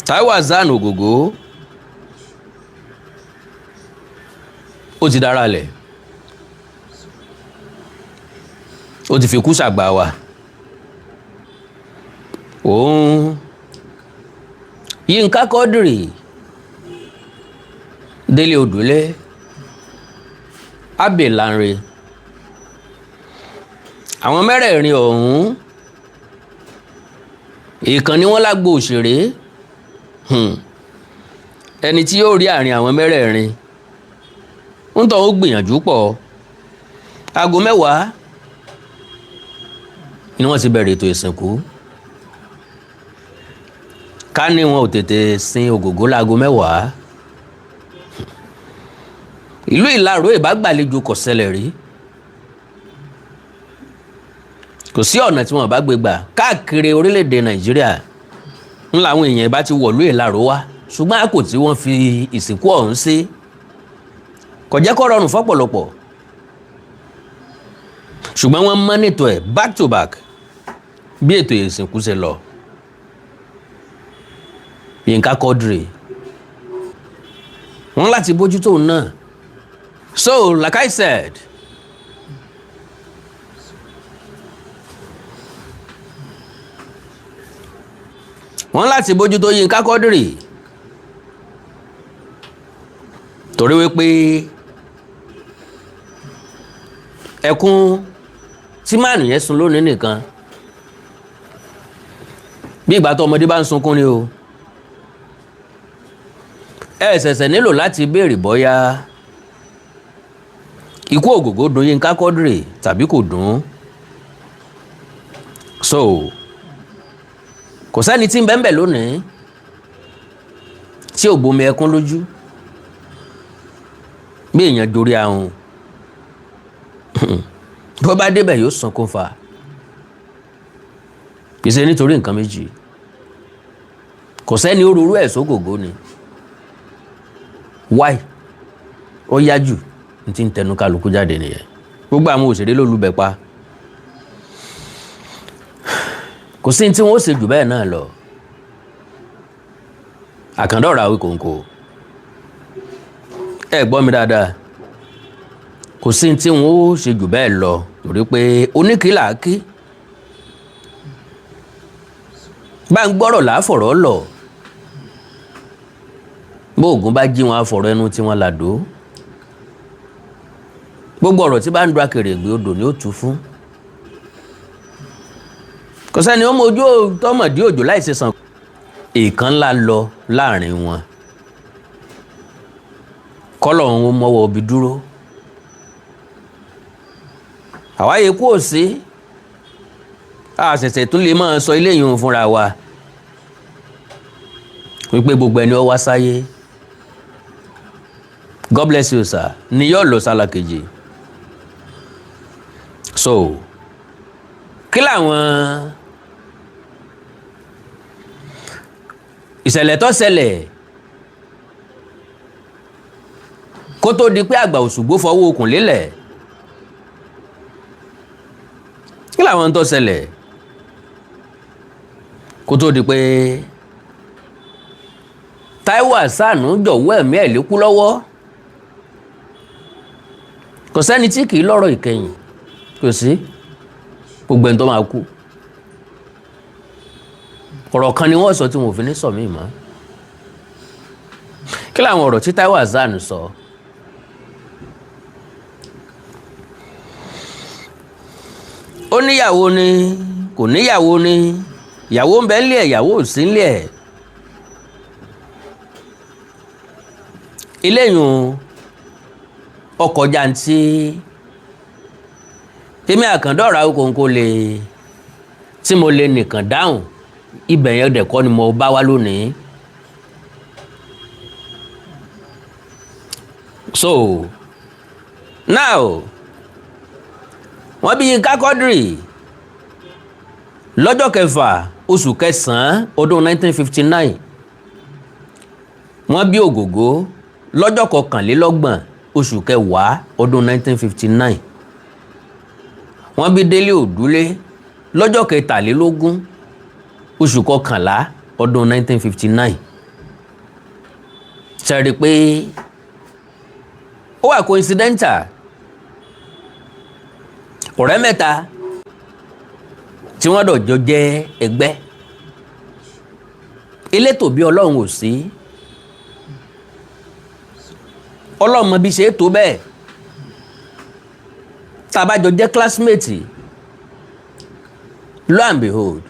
Taiwo Hassan Ogogo ó ti dára lẹ̀, ó ti fi kú ṣàgbà wa. Òun Yínká Quadri, Délé Odùlé, Abbey Lanre, àwọn mẹ́rẹ̀ẹ̀rin ọ̀hún ìkan ni wọ́n lágbo òṣèré. Ẹni tí yóò rí àárín àwọn mẹ́rẹ̀ẹ̀rin ń tọ́ ó gbìyànjú pọ̀. Aago 10 ni wọ́n ti bẹ̀rẹ̀ ètò ìsìnkú. Ká ní wọn ò tètè sin Ògògó láago 10. Ìlú Ìlaró ìbágbàlejò kò ṣẹlẹ̀ rí. Kò sí ọ̀nà tí wọ́n bá gbé gbà káàkiri orílẹ̀-èdè Nàìjíríà ń làwọn èèyàn bá ti wọ̀lú Ìlaró wá, ṣùgbọ́n àkó tí wọ́n fi ìsìnkú ọ̀hún sí kò jẹ́ kó rọrùn fọ́pọ̀lọpọ̀. Ṣùgbọ́n wọ́n mọ́nítọ̀ ẹ̀ back to back bí ètò ìsìnkú ṣe lọ. Yínká Quadri wọ́n láti bójútó náà. So like I said, wọ́n láti bójútó Yínká Quadri torí wípé ẹkún tí máàlù yẹn sun lónìí nìkan bí ìgbà tó ọmọdé bá ń sunkún ni o. Ẹ ṣẹ̀ṣẹ̀ nílò láti béèrè bóyá ikú Ògògó dùn Yínká Quadri tàbí kò dùn. So kò sẹ́ni tí ń bẹ́ẹ̀ bẹ́ẹ̀ lónìí tí ò bomi ẹkún lójú bí èèyàn dorí ahun. Bó bá débẹ̀ yóò sunkún fa. Kì í ṣe nítorí nǹkan méjì. Kò sẹ́ni ó rorú ẹ̀ sógògó ni. Why? Ó yá jù ní tí ń tẹnu kálukú jáde nìyẹn. Gbogbo àwọn òṣèré ló lùbẹ̀ pa. Kò sí tí wọ́n ó ṣe jù bẹ́ẹ̀ náà lọ. Àkàndọ̀rọ̀ Àwíkòǹkò. Ẹ gbọ́ mi dáadáa. Kò sí tí wọ́n ó ṣe jù bẹ́ẹ̀ lọ torí pé oníkìlà kí. Bá ń gbọ́rọ̀ láfọ̀rọ̀ lọ. Bó Ògún bá jí wọn afọ̀rọ̀ ẹnu tí wọ́n làdó. Gbogbo ọ̀rọ̀ tí bá ń du akèrègbè odò ni ó tú fún. Kò sẹ́ni ó mojú tọ́mọ̀dí òjò láìsí sàn. Èèkàn ńlá lọ láàrin wọn. Kọ́lọ̀ ń mọ́wọ́ obì dúró. Àwáyé kú ò sí. A ṣẹ̀ṣẹ̀ tún lè máa sọ ilé yìí fúnra wa. Wípé gbogbo ẹni ó wá sáyé. God bless you sir. Ni yóò lọ sálà kejì. So kí làwọn ìṣẹ̀lẹ̀ tó ṣẹlẹ̀ kó tó di pé àgbà Òṣùgbó fọwọ́ okùn lélẹ̀? Kí làwọn tó ṣẹlẹ̀ kó tó di pé Taiwo Hassan jọ̀wọ́ ẹ̀mí ẹ̀ lékú lọ́wọ́? Kò sẹ́ni tí kì í lọ́rọ̀ ìkẹyìn. Kò sí. Gbogbo ẹni tó máa kú. Ọ̀rọ̀ kan ni wọ́n sọ tí wọn ò fi ní sọ mí mọ́. Kí làwọn ọ̀rọ̀ tí Taiwo Hassan sọ? Ó níyàwó ni, kò níyàwó ni, ìyàwó ń bẹ nílé ẹ̀, ìyàwó ò sí nílé ẹ̀. Eléyùn ọkọ̀ jàǹtí tèmi Àkàndọ̀rọ̀ Àwíkòǹkò lè tí mo lè nìkan dáhùn. Ibẹ̀ yẹn dẹ̀ kọ́ ni mo bá wá lónìí. So now wọ́n bí Yínká Quadri lọ́jọ́ 6 oṣù kẹsàn-án ọdún 1959. Wọ́n bí Ògògó lọ́jọ́ 21 oṣù kẹwàá ọdún 1959. Wọ́n bí Délé Odùlé lọ́jọ́ 23 oṣù kọkànlá ọdún 1959. ṣe rí i pé ó wà coincidental ọ̀rẹ́ mẹ́ta tí wọ́n dọ̀jọ́ jẹ́ ẹgbẹ́ elétò bí ọlọ́run ò sí ọlọ́run mọ bí ṣe é tó bẹ́ẹ̀ tá a bá jọ jẹ́ classmate lo and behold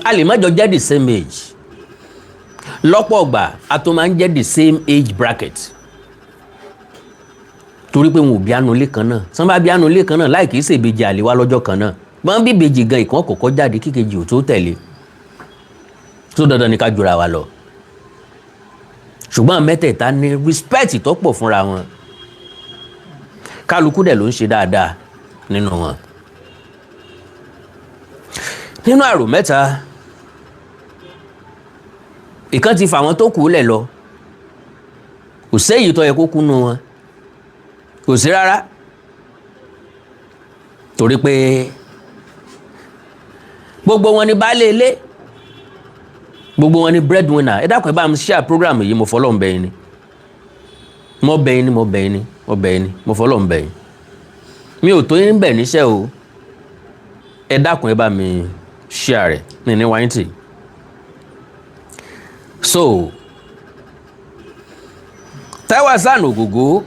a lè má jọ jẹ́ the same age lọ́pọ̀ ọgbà a tó máa ń jẹ́ the same age bracket torí pé wọn ò bí anulé kan náà tí wọ́n bá bí anulé kan náà láì kìí ṣèbejì àlèwá lọ́jọ́ kan náà wọ́n bí ìbejì gan ìkan kọ̀ọ̀kan jáde kíkejì ò tó tẹ̀lé tó dandan ní ká jura wa lọ ṣùgbọ́n mẹ́tẹ̀ẹ̀ta ní respect tó pọ̀ fúnra wọn kálukú dẹ̀ ló ń ṣe dáadáa nínú wọn. nínú àrò mẹ́ta ìkan ti fà wọn tó kù lẹ̀ lọ kò séyìí tó yẹ kó kú nù wọn kò sí rárá torí pé gbogbo wọn ni baálé ilé gbogbo wọn ni breadwinner ẹ dákun ẹ bá mi share program yìí mo fọlọ́ ń bẹ̀ yín ni mo bẹ̀ yín ni mo bẹ̀ yín ni mo bẹ̀ yín ni mo fọlọ́ ń bẹ̀ yín mi ò tó yín bẹ̀ níṣẹ́ o ẹ dákun ẹ bá mi share rẹ̀ ní wáyé tì so Taiwo Hassan Ogogo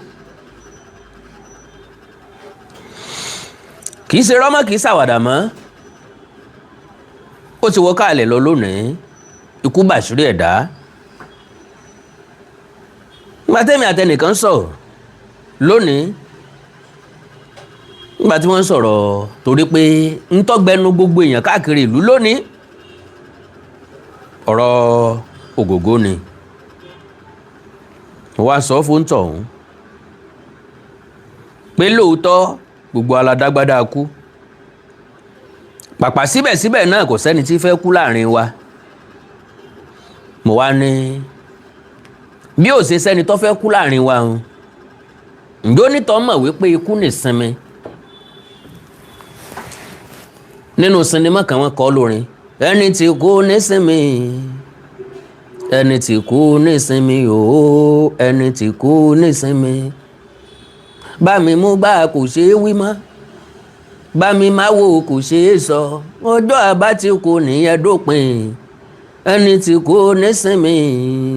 kì í ṣe rọ́mọ́ kì í ṣàwàdà mọ́ ó ti wọ́ káàlẹ̀ lọ lónìí ikú bàṣírí ẹ̀dá nígbà tẹ́mi àtẹnìkan sọ̀rọ̀ lónìí nígbà tí wọ́n ń sọ̀rọ̀ torí pé ń tọ́gbẹ́nu gbogbo èèyàn káàkiri ìlú lónìí ọ̀rọ̀ Ògògó ni mo wá sọ fún tọ̀hún pé lóòótọ́ gbogbo aládágbádá kú pàpà síbẹ̀síbẹ̀ náà kò sẹ́ni tí fẹ́ kú láàrin wa mo wá ní bí ó ṣe sẹ́ni tó fẹ́ kú láàrin wa ń ǹjọ́ nítọ́ mọ̀ wípé ikú nìsinmi nínú sinimá kan wọ́n kọ lórin ẹni tí kú nísinmi ẹni tí kú nísinmi ooo ẹni tí kú nísinmi bá mi mú gbà kò ṣeé wí mọ́ bá mi máa wò kò ṣeé sọ ọjọ́ àbá tí kò nìyẹn dópin ẹni tí kú nísinmi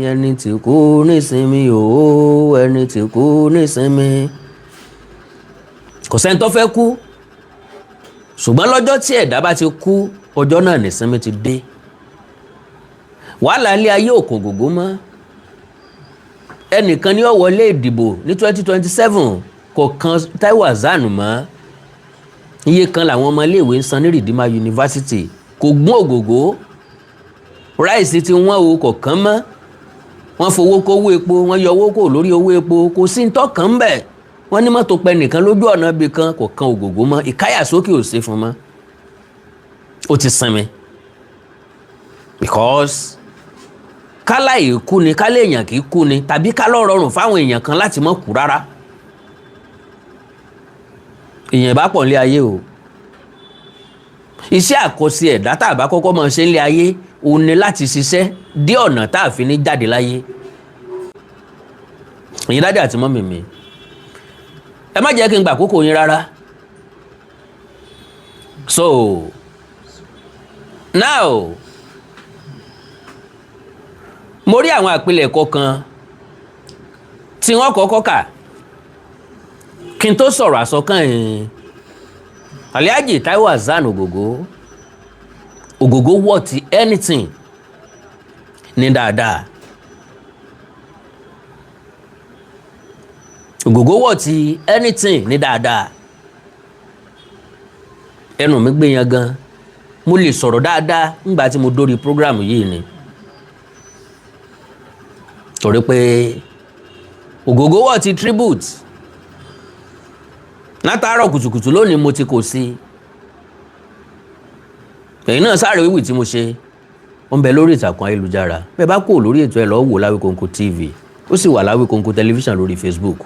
ẹni tí kú nísinmi ooo ẹni tí kú nísinmi kò sẹ́ni tó fẹ́ kú ṣùgbọ́n lọ́jọ́ tí ẹ̀dá bá ti kú ọjọ́ náà nísinmi ti dé wàhálà ilé ayé òkò gògó mọ́ ẹnìkan ní ó wọlé ìdìbò ní 2027 kò kan Taiwo Hassan mọ́ iye kan làwọn ọmọ iléèwé ń san ní Redeemer University kò gún Ògògó ráìsì tí wọ́n o kò kán mọ́ wọ́n fowó kówó epo wọ́n yọ owó kò lórí owó epo kò sí ntọ́kàn ń bẹ̀ wọ́n ní mọ́tò pẹ nìkan lójú ọ̀nà ibì kan kò kan Ògògó mọ́ ìkáyàsókè ò sí fún mọ́ ó ti sinmi because kálá ìkú ni kálá èèyàn kì í kú ni tàbí kálá rọrùn fáwọn èèyàn kan láti má kú rárá èèyàn bá pọ̀ nílé ayé o iṣẹ́ àkọsí ẹ̀dá tá a bá kọ́kọ́ máa ṣe nílé ayé òun ni láti ṣiṣẹ́ dé ọ̀nà tá a fi ní jáde láyé ẹ̀yin dádì àti mọ́mì mi ẹ má jẹ́ kí n gbà àkókò yín rárá so now mo rí àwọn àpilẹ̀kọ kan tí wọ́n kọ́kọ́ kà kí n tó sọ̀rọ̀ àsọkàn yìí Alhaji Taiwo Hassan Ogogo Ogogo worth anything ní dáadáa Ogogo worth anything ní dáadáa ẹnu mi gbé yan gan mo lè sọ̀rọ̀ dáadáa nígbà tí mo dórí program yìí ni torí pé Ogogo worth tribute látàárọ̀ kùtùkùtù lónìí mo ti kò sí ẹ̀yin náà sáré wíwì tí mo ṣe ó ń bẹ lórí ìtàkùn ayélujára bẹ́ẹ̀ bá kúrò lórí ètò ẹ̀ lọ́ọ́ wò Láwíkóńkó TV ó sì wà Láwíkóńkó tẹlifíṣàn lórí Facebook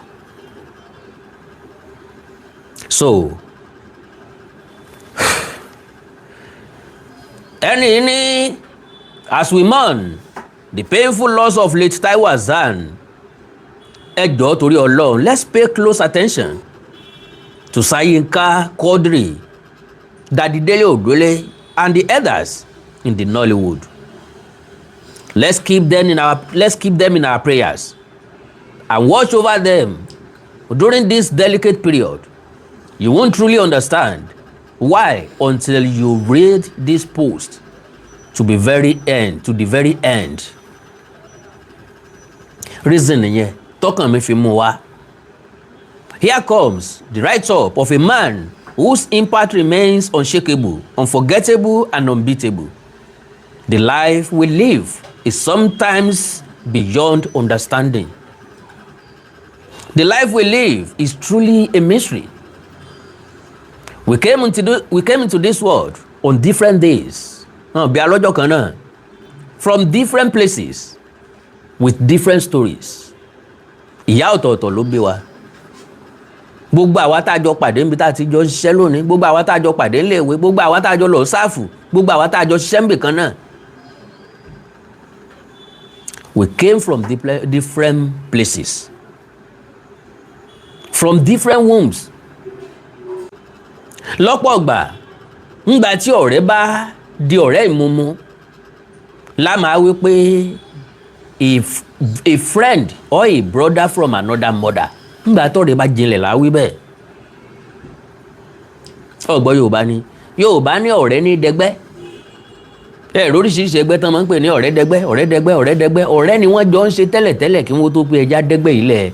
so ẹni ní as we mourn the painful loss of late Taiwo Hassan. Ẹ jọ̀ọ́ torí Ọlọ́run, let's pay close attention to Sayinka Quadri, Daddy Dele Odole, and the others in the Nollywood. Let's keep them in our prayers and watch over them during this delicate period. You won't truly understand why until you read this post to the very end. Reason yẹn tọkàn mi fi mú wá. Here comes the write-up of a man whose impact remains unshakable, unforgettable, and unbeatable. The life we live is sometimes beyond understanding. The life we live is truly a mystery. We came into this world on different days, bí alọ́jọ́ kan náà, from different places, with different stories. Ìyá ọ̀tọ̀ọ̀tọ̀ ló bí wa. Gbogbo àwa tá a jọ pàdé níbi tá a ti jọ ṣiṣẹ́ lónìí, gbogbo àwa tá a jọ pàdé níléèwé, gbogbo àwa tá a jọ lọ sáàfù, gbogbo àwa tá a jọ ṣiṣẹ́ níbì kan náà. We came from different places, from different wombs. Lọ́pọ̀ ọgbà, ńgbà tí ọ̀rẹ́ bá di ọ̀rẹ́ ìmúmú, la máa wí pé a friend or a brother from another mother. Ńgbà tọ́rẹ́ bá jinlẹ̀ la wí bẹ́ẹ̀. Ọ̀gbọ́n Yorùbá ní ọ̀rẹ́ ní dẹgbẹ́. Oríṣiríṣi ẹgbẹ́ tán máa ń pè ní ọ̀rẹ́ dẹgbẹ́. Ọ̀rẹ́ ni wọ́n jọ ń ṣe tẹ́lẹ̀tẹ́lẹ̀ kí wọ́n tó pé ẹja dẹ́gbẹ́ ilẹ̀.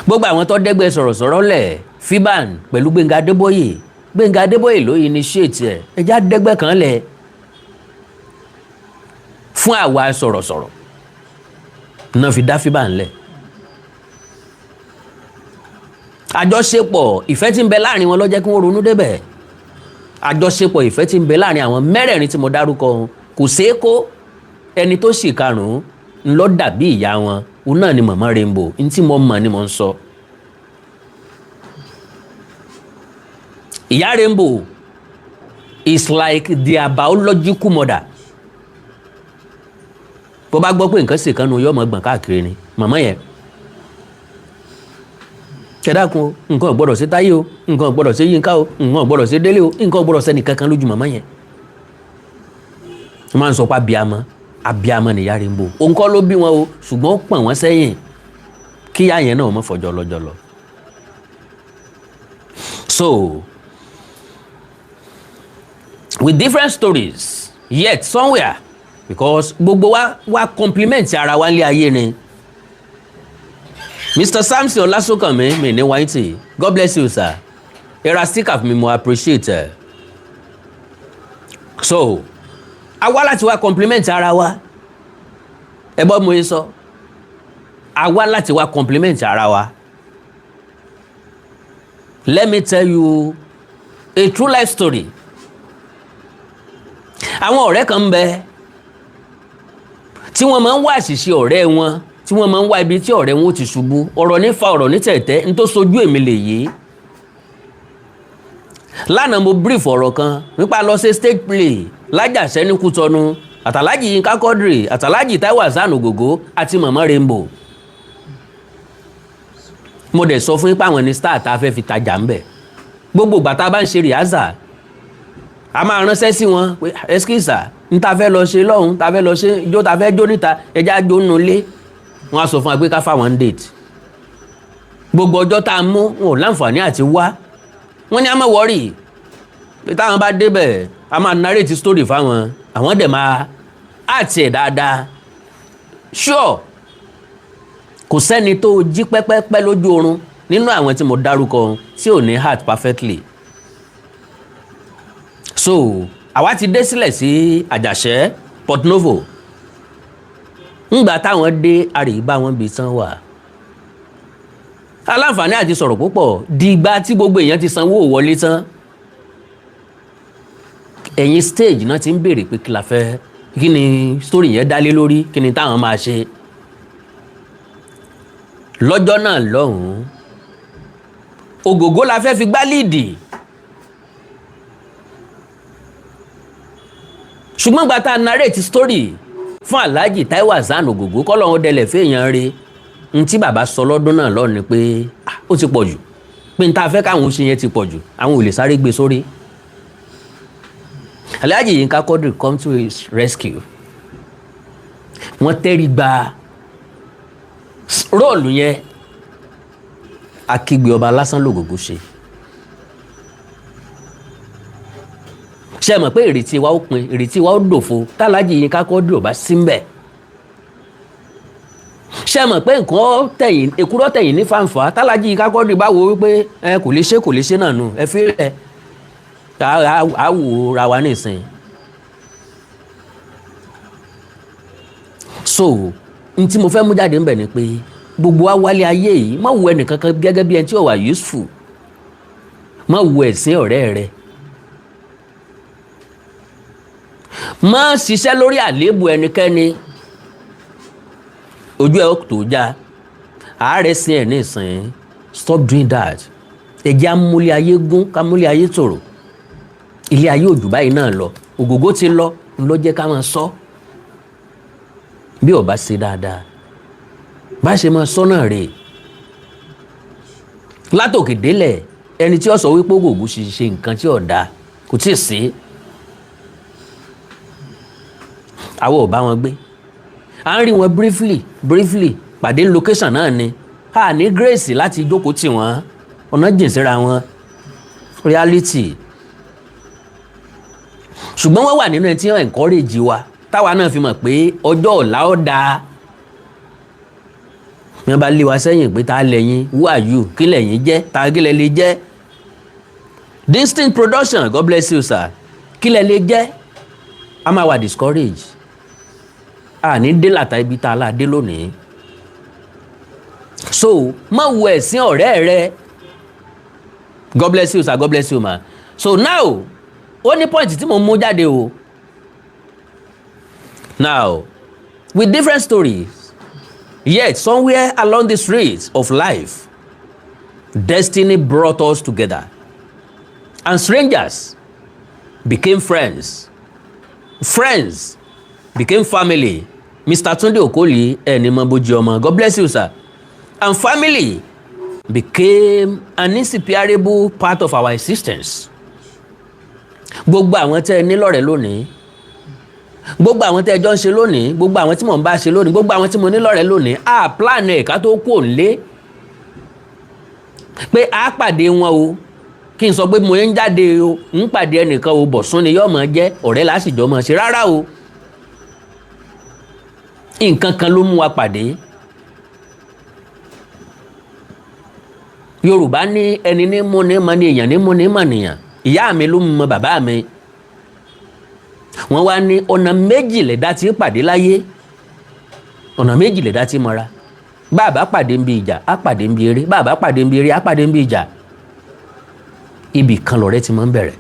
Gbogbo àwọn tó dẹ́gbẹ́ sọ̀rọ̀sọ̀rọ̀ lẹ̀ Fiban pẹ̀lú Gbénga Adébóyè ló initiate ẹ̀ ẹja dẹ́gbẹ́ kan lẹ̀ fún àwa sọ̀rọ̀sọ̀rọ̀ náà fi dá Fiban lẹ̀. Àjọṣepọ̀ ìfẹ́ tí ń bẹ láàrin wọn ló jẹ́ kí wọ́n ronú débẹ̀. Àjọṣepọ̀ ìfẹ́ tí ń bẹ láàrin àwọn mẹ́rẹ̀ẹ̀rin tí mo dárúkọ kò ṣeé kó. Ẹni tó sì karùn-ún ńlọ dàbí ìyá wọn òun náà ni Mama Rainbow. Ní tí mo mọ̀ ni mo ń sọ. Ìyá Rainbow is like their biological mother. Bó bá gbọ́ pé nǹkan ṣe kan nu yọ́ mọ̀ gbọ̀n káàkiri ni màmá yẹn. Ṣẹ̀dákun o, nǹkan ò gbọ́dọ̀ sí Táyé o, nǹkan ò gbọ́dọ̀ sí Yínká o, nǹkan ò gbọ́dọ̀ sí Délé o, nǹkan ò gbọ́dọ̀ sẹ́ni kankan lójú màmá yẹn. Wọ́n máa ń sọ pé abiyamọ ni Ìyá Rainbow. Òun kọ́ ló bí wọn o, ṣùgbọ́n ó pọ̀n wọ́n sẹ́yìn kí ìyá yẹn náà mọ̀ fọjọ́ lọ́jọ́ lọ. So, with different stories, yet somewhere, because gbogbo wa compliment ara wa nílé ayé ni. Mr. Samson Olasokanmi mi ní wáyé. God bless you, sir. Era stick of me mo appreciate. So, àwa láti wá compliment ara wa. Ẹ gbọ́ mo yé sọ. Àwa láti wá compliment ara wa. Let me tell you a true life story. Àwọn ọ̀rẹ́ kan ń bẹ tí wọ́n máa ń wá àṣìṣe ọ̀rẹ́ wọn, tí wọ́n máa ń wá ibi tí ọ̀rẹ́ wọn ó ti ṣubú. Ọ̀rọ̀ ní fa ọ̀rọ̀ ní tẹ̀tẹ́, ní tó sojú èmi lè yé. Lánàá mo brief ọ̀rọ̀ kan nípa lọ sí stage play lájàṣẹ́ ní Kútọ́nù, àtàlájì Yínká Quadri, àtàlájì Taiwo Hassan Ogogo àti Mama Rainbow. Mo dẹ̀ sọ fún yín pé àwọn ní star tá a fẹ́ fi tajà ń bẹ̀. Gbogbo ìgbà tá a bá ń ṣe rìhásà, a máa ránṣẹ́ sí wọn pé ẹ́skísà ń ta fẹ́ lọ ṣe lọ́hùn, ta fẹ́ lọ ṣe ijó ta fẹ́ jó níta, ẹja jó nù lé. Wọ́n á sọ fún wa pé ká fáwọn date. Gbogbo ọjọ́ tá a mú wọn ò láǹfààní àti wá. Wọ́n ní a máa wọ́rì pé táwọn bá débẹ̀ a máa narrate story fáwọn, àwọn dẹ̀ máa àti ẹ̀ dáadáa. Sure, kò sẹ́ni tó jí pẹ́pẹ́pẹ́ lójú oorun nínú àwọn tí mo dárúkọ tí ò ní heart perfectly. So, àwa ti dé sílẹ̀ sí Àjàṣẹ́ Port Novo. Ńgbà táwọn dé àríbá wọn bí tán wà. Aláǹfààní àti sọ̀rọ̀ púpọ̀ dìgbà tí gbogbo èèyàn ti sanwó wọlé tán. Ẹ̀yìn stage náà ti ń béèrè pé kí la fẹ́, kí ni story yẹn dálé lórí, kí ni táwọn máa ṣe. Lọ́jọ́ náà lọ́hùn-ún, Ogogo la fẹ́ fi gbá líìdì. ṣùgbọ́n gba tá a narrate story fún Alhaji Taiwo Hassan Ogogo kọ́lọ́hún dẹlẹ̀ fẹ́yàn rí n tí bàbá sọ lọ́dún náà lọ́ọ̀ ni pé ó ti pọ̀ jù pé n ta fẹ́ káwọn ṣe yẹn ti pọ̀ jù àwọn ò lè sáré gbé sórí. Alhaji Yinka Quadri come to his rescue. Wọ́n tẹ́rí gba róòlù yẹn akígbe ọba lásán l'Ogogo ṣe. Ṣé mọ̀ pé ìrètí wa ó pin ìrètí wa ó dòfo t'Alhaji Yinka Quadri ò bá sí ńbẹ̀. Ṣé mọ̀ pé nǹkan tẹ̀yìn èkúrọ́ tẹ̀yìn ní fàǹfà t'Alhaji Yinka Quadri bá wo wípé kò lè ṣe náà nù ẹ fi rẹ̀ a wò ra wa nísìn. So n tí mo fẹ́ mú jáde ńbẹ̀ ni pé gbogbo wa wálé ayé yìí má wo ẹnìkankan gẹ́gẹ́ bí ẹni tí ó wà useful má wo ẹ̀sìn ọ̀rẹ́ rẹ má ṣiṣẹ́ lórí àléébù ẹnikẹ́ni ojú ẹ̀ tó já àárẹ̀ sí ẹ̀ ní ìsìn stop doing that ẹ̀jẹ̀ amúlé ayé gún kámúlé ayé tòrò ilé ayé òjò báyìí náà lọ Ògògó ti lọ jẹ́ ká máa sọ bí ó bá ṣe dáadáa bá ṣe máa sọ náà rèé látòkè délẹ̀ ẹni tí ó sọ wípé Ògògó ṣe nǹkan tí ò dáa kò tí ì sí àwọn ò bá wọn gbé à ń rí wọn briefly pàdé location náà ni a ní grace láti jókòó tì wọ́n ọ̀nà jìn síra wọn reality ṣùgbọ́n wọ́n wà nínú ẹni tí wọ́n encourage wa táwa náà fi mọ̀ pé ọjọ́ ọ̀la ó dáa wọ́n bá lé wa sẹ́yìn pé ta lẹ́yìn who are you kí lẹ́yìn jẹ́ ta kí lẹ́ lè jẹ́ distinct production God bless you sir kí lẹ́ lè jẹ́ a máa wà discourage a ní dé làtà ibi tá a là dé lónìí so má wo ẹ̀sìn ọ̀rẹ́ rẹ God bless you sir God bless you ma so now ó ní point tí mo mú jáde o now with different stories yet somewhere along the streets of life destiny brought us together and strangers became friends became family Mr. Tunde Okoli ẹni mọ bójú ọmọ God bless you sir and family became an inseparable part of our existence. Gbogbo àwọn tẹ́ ẹ ní lọ́rẹ̀ẹ́ lónìí gbogbo àwọn tẹ́ ẹ jọ ń ṣe lónìí gbogbo àwọn tí mò ń bá ṣe lónìí gbogbo àwọn tí mo ní lọ́rẹ̀ẹ́ lónìí a plan ẹ̀ka tó kú òǹlé pé a pàdé wọn o kí n sọ pé mo ń jáde o ń pàdé ẹnìkan o bọ̀sún ni yóò máa jẹ́ ọ̀rẹ́ lásìjọ́ máa ṣe rárá o nǹkan kan ló mú wa pàdé. Yorùbá ní ẹni ní mú ní mọ ní èèyàn ní mú ní mọ nìyàn ìyá mi ló mọ bàbá mi wọ́n wá ní ọ̀nà méjì lẹ̀dá tí pàdé láyé ọ̀nà méjì lẹ̀dá tí mọ́ra bàbá pàdé ń bí ìjà á pàdé ń bí eré bàbá pàdé ń bí eré á pàdé ń bí ìjà ibì kan lọ̀rẹ́ ti máa ń bẹ̀rẹ̀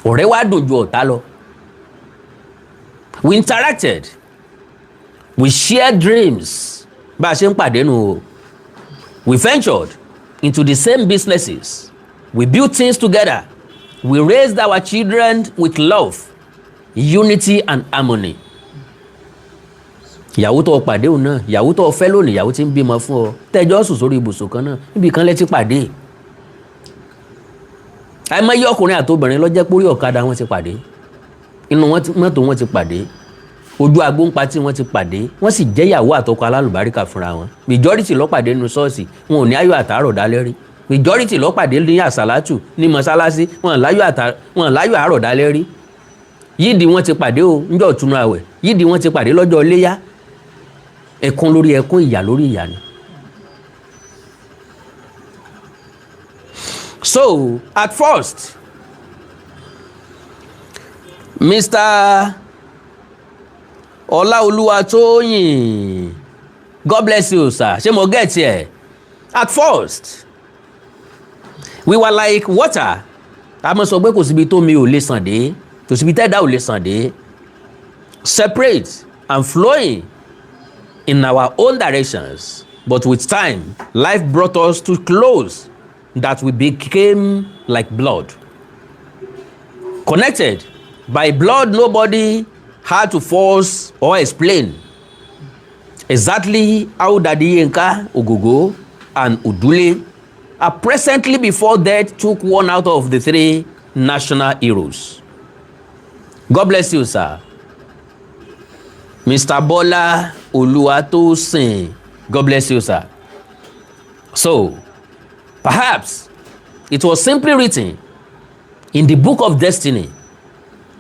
ọ̀rẹ́ wá dùn ju ọ̀tá lọ we interacted we shared dreams bá a ṣe ń pàdé nù o. We ventured into the same businesses. We built things together. We raised our children with love, unity and harmony. Ìyàwó tó pàdé òun náà, ìyàwó tó fẹ́ lónìí, ìyàwó tí ń bímọ fún ọ. Tẹ́jọ́ sùn sórí ibùsùn kan náà, níbi kan lẹ ti pàdé. Àìmọye ọkùnrin àtobìnrin ló jẹ́ pé orí ọ̀kadà wọn ti pàdé. Inú mọ́tò wọn ti pàdé. Ojú agbóǹpa tí wọ́n ti pàdé wọ́n sì jẹ́ ìyàwó àtọkọ alálùbáríkà fúnra wọn majority ló pàdé nínú ṣọ́ọ̀ṣì wọn ò ní ayọ̀ àtàárọ̀ dálẹ́rí majority ló pàdé ní àsálátù ní mọ́sálásí wọn láyọ̀ àárọ̀ dálẹ́rí yídì wọ́n ti pàdé o níjọ́ ìtúnu àwẹ̀ yídì wọ́n ti pàdé lọ́jọ́ iléyá ẹkún lórí ẹkún ìyà lórí ìyà ni. So at first Mr. Ọláolúwatóyìn God bless you sir ṣé mo get here at first we were like water a mọ̀ sọ pé kò síbi tó mi ò lè sàn dé kò síbi tẹ́dá ò lè sàn dé separate and flowing in our own directions but with time life brought us too close that we became like blood connected By blood, nobody had to force or explain exactly how Daddy Yinka, Ogogo, and Udule are presently before death took one out of the three national heroes. God bless you, sir. Mr. Bola Oluwatosin, God bless you, sir. So, perhaps it was simply written in the book of destiny,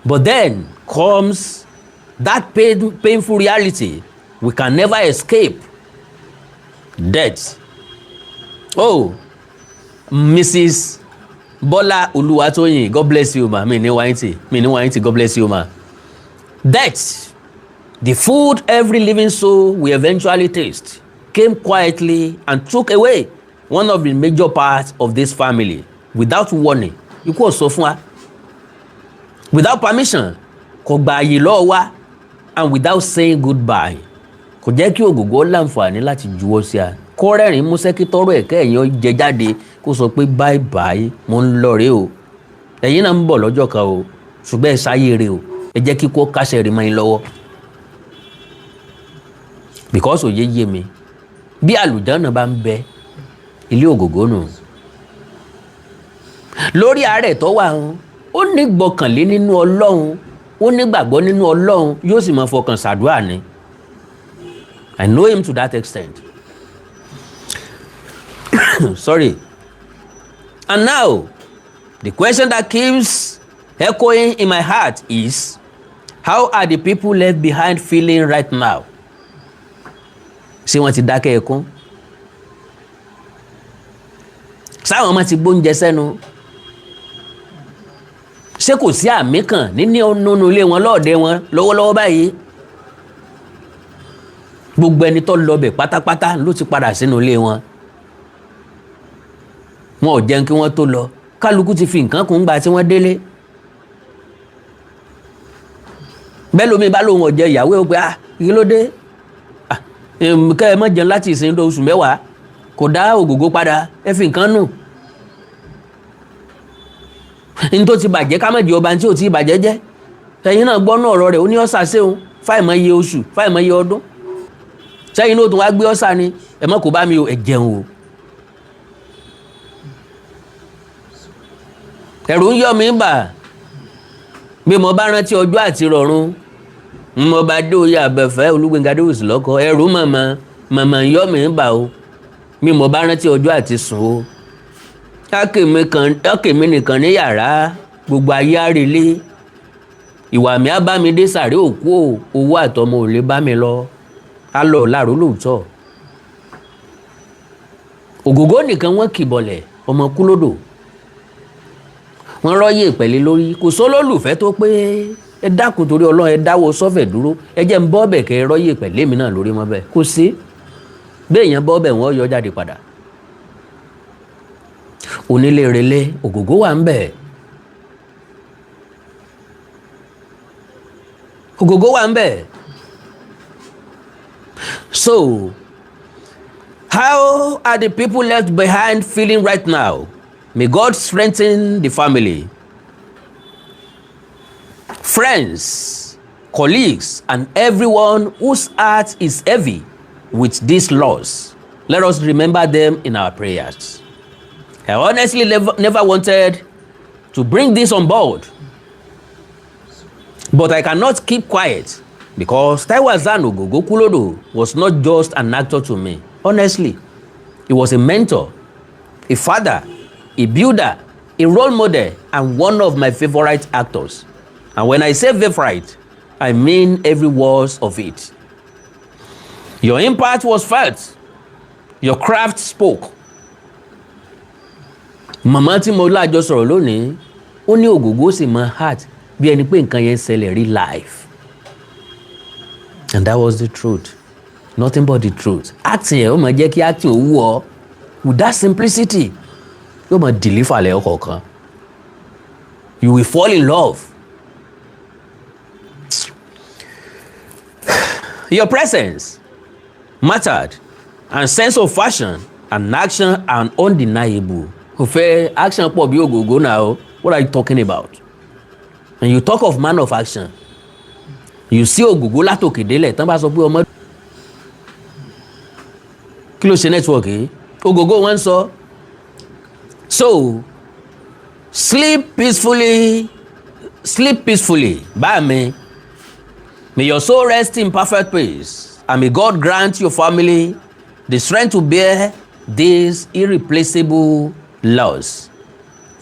but then comes that painful reality we can never escape: death. Oh, Mrs. Bola Oluwatoyin, God bless you, ma. Mi ni wainti, God bless you, ma. Death, the food every living soul will eventually taste, came quietly and took away one of the major parts of this family without warning. Ikú ò sọ fún wa, without permission, kò gba àyè lọ́wọ́ wa, and without saying goodbye. Kò jẹ́ kí Ògògó láǹfààní láti juwọ́ sí a. Kó rẹ́rìn músẹ́ kí tọ́rọ̀ ẹ̀kẹ́ ẹ̀yìn jẹ jáde kó sọ pé bye bye, mo ń lọ rè o. Ẹ̀yin náà ń bọ̀ lọ́jọ́ kan o, ṣùgbọ́n ẹ sáyé rè o. Ẹ jẹ́ kí kó kásẹ̀ rí mọ́ yín lọ́wọ́. Because òye yé mi, bí àlùjánnà bá ń bẹ, ilé Ògògó nù. Lórí àárẹ̀ tó wà hàn, ó ní gbọ́kànlé nínú Ọlọ́run, ó ní gbàgbọ́ nínú Ọlọ́run, yóò sì máa fọkàn ṣàdúrà ni. I know him to that extent. Sorry. And now, the question that keeps echoing in my heart is, how are the people left behind feeling right now? Ṣé wọ́n ti dákẹ́ ẹkún? Sáwọn ọmọ ti gbóúnjẹ sẹ́nu? Ṣé kò sí àmì kan nínú ilé wọn lọ́ọ̀dẹ wọn lọ́wọ́lọ́wọ́ báyìí? Gbogbo ẹni tó lọbẹ̀ pátápátá ló ti padà sínú ilé wọn. Wọn ò jẹun kí wọ́n tó lọ. Kálukú ti fi nǹkan kún gbà tí wọ́n délé. Bẹ́ẹ̀ lómi bá lóun ọ̀jẹ̀ ìyàwó ẹ̀ pé kí ló dé? Kẹ́ ẹ má jẹun láti ìsìn oṣù mẹ́wàá. Kò dá Ògògó padà, ẹ fi nǹkan nù. Ní tó ti bàjẹ́ ká má jẹ́ ọba tí ò ti bàjẹ́ jẹ́. Ẹ̀yin náà gbọ́ náà ọ̀rọ̀ rẹ̀, ó ní ọ̀sà séun fáìmọye oṣù fáìmọye ọdún. Sẹ́yìn náà tó wá gbé ọ̀sà ni, ẹ má kó bá mi o, ẹ jẹun o. Ẹ̀rù ń yọ mí bà bí mo bá rántí ọjọ́ àti rọ̀run, mo bá dé oyè àbẹ̀fẹ́ Olúgbénga Adéwùsì lọ́kọ, ẹ̀rù màmá ń yọ mí bà o bí mo bá rántí ọjọ́ àti sùn o. Ákèmí nìkan ní yàrá, gbogbo ayé àrèlé, ìwà mi á bá mi dé sàré òkú o, owó àtọmọ ò lè bá mi lọ, á lọ láàrú lóòótọ́. Ògògó nìkan wọ́n kìbọ̀lẹ̀, ọmọ kú lódò. Wọ́n rọ́yè pẹ̀lẹ́ lórí, kò sólólùfẹ́ tó pé ẹ dákun torí Ọlọ́run ẹ dáwọ́ sọ́fẹ̀ dúró, ẹ jẹ́ ń bọ́ bẹ̀ kẹ́ ẹ rọ́yè pẹ̀lẹ́ mi náà lórí mọ́ bẹ́ẹ̀. Kò sí bẹ́ẹ̀ yẹn bọ́ bẹ̀ wọ́n yọ jáde padà. Onílé relé, Ògògó wà ń bẹ̀. Ògògó wà ń bẹ̀. So, how are the people left behind feeling right now? May God strengthen the family, friends, colleagues, and everyone whose heart is heavy with this loss. Let us remember them in our prayers. I honestly never wanted to bring this on board, but I cannot keep quiet because Taiwo Hassan Ogogo Kulodo was not just an actor to me. Honestly, he was a mentor, a father, a builder, a role model, and one of my favorite actors. And when I say favorite, I mean every word of it. Your impact was felt. Your craft spoke. Màmá tí mo lájọ sọ̀rọ̀ lónìí, ó ní Ògògó sì mọ heart bí ẹni pé nǹkan yẹn ṣẹlẹ̀ rí life. And that was the truth. Nothing but the truth. Acting ẹ̀ ó máa jẹ́ kí acting ó wù ọ́. With that simplicity, yóò máa deliver lẹ́yọ̀ kọ̀ọ̀kan. You will fall in love. Your presence mattered, and sense of fashion and action are undeniable. Kò fẹ́ action pọ̀ bí Ògògó náà o. What are you talking about? and you talk of man of action, you see Ogogo látòkè délẹ̀ tán bá sọ pé ọmọ kí ló ṣe network yìí Ogogo wọ́n sọ so sleep peacefully bá mi. May your soul rest in perfect peace, and may God grant your family the strength to bear these irreplaceable loss.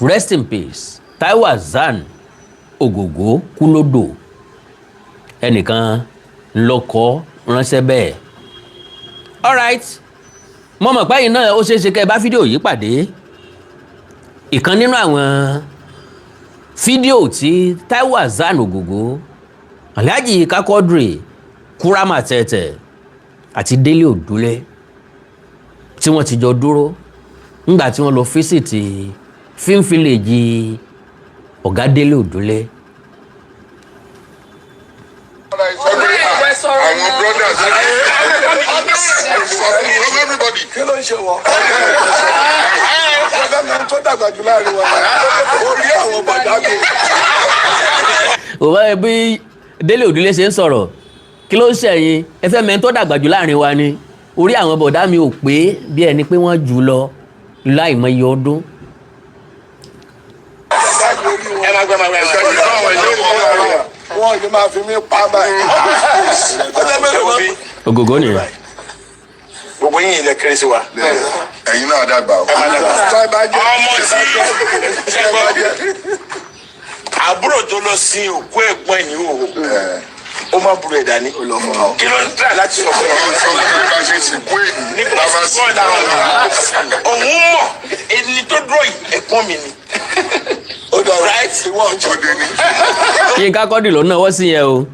Rest in peace. Taiwo Hassan Ogogo Kulodo. Ẹnìkan lọkọ ránṣẹ́ bẹ́ẹ̀. All right. Mo mọ̀ pé iná ó ṣeé ṣe kẹ́ bá fídíò yìí pàdé. Ìkan nínú àwọn fídíò tí Taiwo Hassan Ogogo, Alhaji Kakodri Kurama Tẹ̀tẹ̀ àti Délé Òdúlé tí wọ́n ti jọ dúró nígbà tí wọ́n lọ fíṣítì film village ọ̀gá Délé Òdúlé. Àwọn brothers everybody kí ló ń ṣe wọ́n. Ọ̀gá tó dàgbà jù láàrin wọn orí àwọn bàdá mi. Òwò ẹbí Délé Òdúlé ṣe ń sọ̀rọ̀ kí ló ń ṣẹ̀yìn ẹ fẹ́ mẹ́ni tó dàgbà jù láàrin wa ni orí àwọn bọ̀dá mi ò pé bí ẹni pé wọ́n jù lọ láìmọye ọdún. Wọ́n yóò máa fi mí pa báyìí. Ogogo nìyẹn. Gbogbo yín ilẹ̀ kéré sí wa. Ẹ̀yin náà dàgbà o. Àbúrò tó lọ sí òkú ẹ̀gbọ́n ẹ̀ ní òwò. Ó má burú ẹ̀ dání. Kí ló ń tà láti sọ fún ọ? Nípa òun mọ̀ ẹni tó dúró ẹ̀gbọ́n mi ni. Ó dọ̀rọ̀ ìwọ̀n ìjọba ni. Yínká Quadri ló náwó sí yẹn o.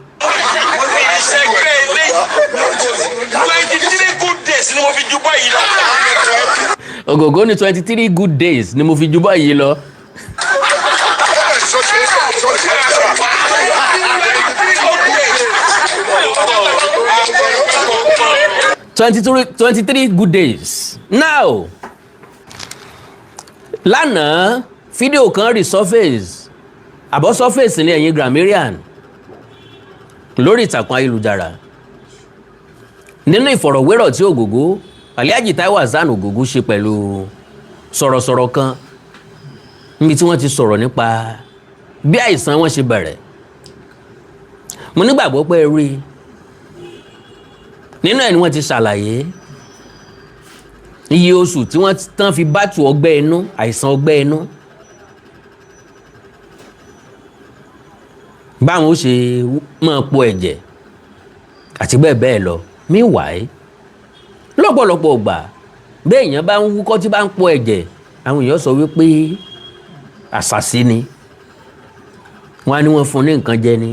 Ìṣègbè ilé 23 good days ni mo fi ju báyìí lọ. Ogogo ní 23 good days ni mo fi ju báyìí lọ. Twenty-three good days. Now, lánàá fídíò kan resurface àbọ̀ surface ní ẹ̀yìn grammarian lórí ìtàkùn ayélujára nínú ìfọ̀rọ̀wérọ̀ tí Ogogo Alhaji Taiwo Hassan Ogogo ṣe pẹ̀lú sọ̀rọ̀sọ̀rọ̀ kan níbi tí wọ́n ti sọ̀rọ̀ nípa bí àìsàn wọn ṣe bẹ̀rẹ̀. Mo nígbàgbọ́ pé rí nínú ẹ̀ ni wọ́n ti ṣàlàyé iye oṣù tí wọ́n tán fi bátù ọgbẹ́ inú àìsàn ọgbẹ́ inú báwọn ó ṣe máa po ẹ̀jẹ̀ àti bẹ́ẹ̀ bẹ́ẹ̀ lọ. Meanwhile lọ́pọ̀lọpọ̀ ìgbà bẹ́ẹ̀ èèyàn bá ń wúkọ́ tí bá ń po ẹ̀jẹ̀ àwọn èèyàn sọ wípé àṣàsí ni wọ́n á ní wọ́n fún ní nǹkan jẹ ni.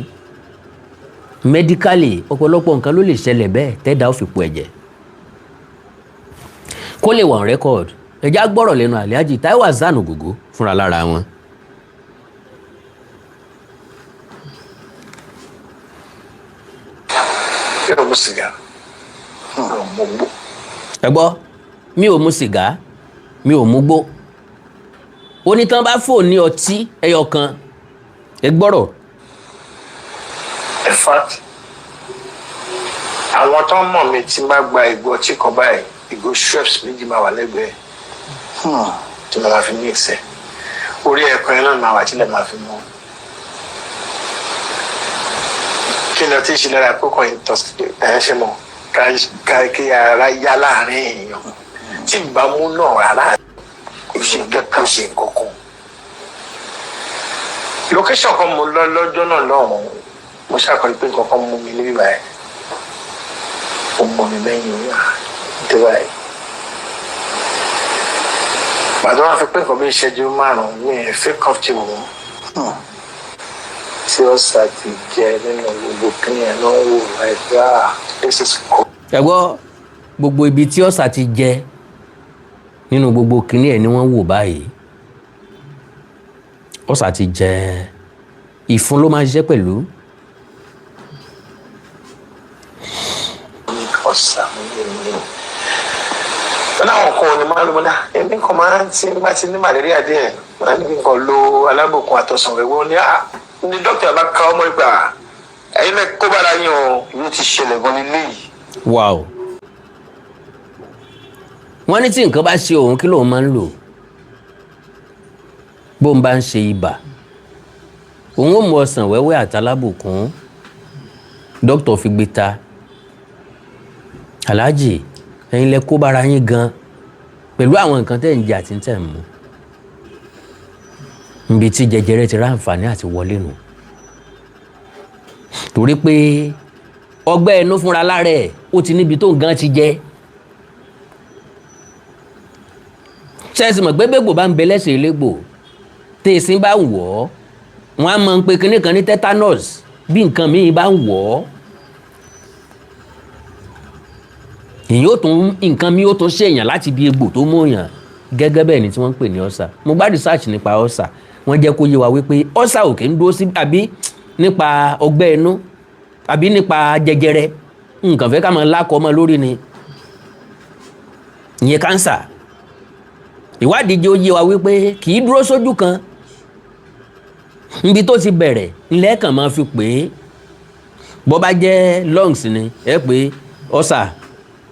Medically ọ̀pọ̀lọpọ̀ nǹkan ló lè ṣẹlẹ̀ bẹ́ẹ̀ tẹ́dà ó fi po ẹ̀jẹ̀ kó lè wà on record. Ẹ̀já gbọ́rọ̀ lẹ́nu Alhaji Taiwo Hassan Ogogo fúnra lára wọn. Ẹ gbọ́ mi ò mu sìgá mi ò mu gbó onítàn bá fò ní ọtí ẹyọ kan ẹ gbọ́rọ̀. In fact, àwọn tó ń mọ̀ mi ti máa gba ìgò ọtí kan báyìí ìgò Schweppes méjì máa wà lẹ́gbẹ̀ẹ́ tí mo máa fi ní ìṣẹ́ orí ẹ̀kọ́ yẹn náà máa wà tílẹ̀ máa fi mú. Kí ni ọtí ṣe lára kókò ẹ̀ ṣe mọ̀ kí ara yá láàrin èèyàn tí ìbámu náà rárá kò ṣe kankan ṣe kankan. Location kan mo lọ lọ́jọ́ náà lọ́hùn-ún mo ṣàkọrí pé nǹkan kan mú mi níbí báyìí ó mú mi lẹ́yìn ìdí báyìí. Bàtà wọn fi pé nǹkan bí ìṣẹ́jú márùn-ún mi ẹ̀ fẹ́ comfortable wọn. Tí ó ṣàti jẹ nínú gbogbo kíni ẹ̀ náà wò láìpẹ́ this is cool. Ẹ gbọ́ gbogbo ibi tí ọ̀sà ti jẹ nínú gbogbo kíní ẹ̀ ni wọ́n wò báyìí. Ọ̀sà ti jẹ ìfun ló máa ń ṣiṣẹ́ pẹ̀lú. Ọ̀sà láwọn kan ní máa ń lọ́mọdá ẹni kan máa ń tí bá ti ní màlẹ́ríà díẹ̀ máa ń ní nǹkan lo alábòkun àtọ̀sàn wẹ̀wọ́ ní ni dókítà bá ká ọmọ ìgbà ẹ̀yin lẹ kó bára yín o ìlú ti ṣẹlẹ̀ gan nílé yìí. wow wọ́n ní tí nǹkan bá ṣe òun kí lóun máa ń lò bó ń bá ń ṣe ibà òun ó mu ọsàn wẹ́wẹ́ àtàlábùkún dókítà fi gbé ta aláàjì ẹ̀yin lẹ kó bára yín gan pẹ̀lú àwọn nǹkan tẹ́ ń jẹ àti tẹ́ ń mu níbi tí jẹjẹrẹ ti ráǹfààní àti wọlé nù torí pé ọgbẹ́ inú fúnra lára ẹ̀ ó ti níbi tó gan ti jẹ ṣẹ́ẹ̀sì mọ̀ pé gbégbò bá ń bẹ lẹ́sẹ̀ elégbò tẹ̀sìn bá ń wọ̀ ọ́ wọ́n á mọ̀ ń pe kinní kan ní tetanus bí nǹkan míì bá ń wọ̀ ọ́ èyí ó tún nǹkan míì ó tún ṣèyàn láti bí egbò tó mú yàn gẹ́gẹ́ bẹ́ẹ̀ ni tí wọ́n ń pè ní ọ̀sà mo gbá research nípa ọ̀sà wọ́n jẹ́ kó yé wa wípé ọ̀sà ò kì í dúró sí àbí nípa ọgbẹ́ inú àbí nípa jẹjẹrẹ nǹkan fẹ́ ká máa lákọ̀ ọmọ lórí ni ìyẹn kánsà ìwádìí jẹ́ ó yé wa wípé kì í dúró sójú kan níbi tó ti bẹ̀rẹ̀ ńlẹ́ kàn máa fi pè é bó bá jẹ́ lungs ni ẹ pé ulcer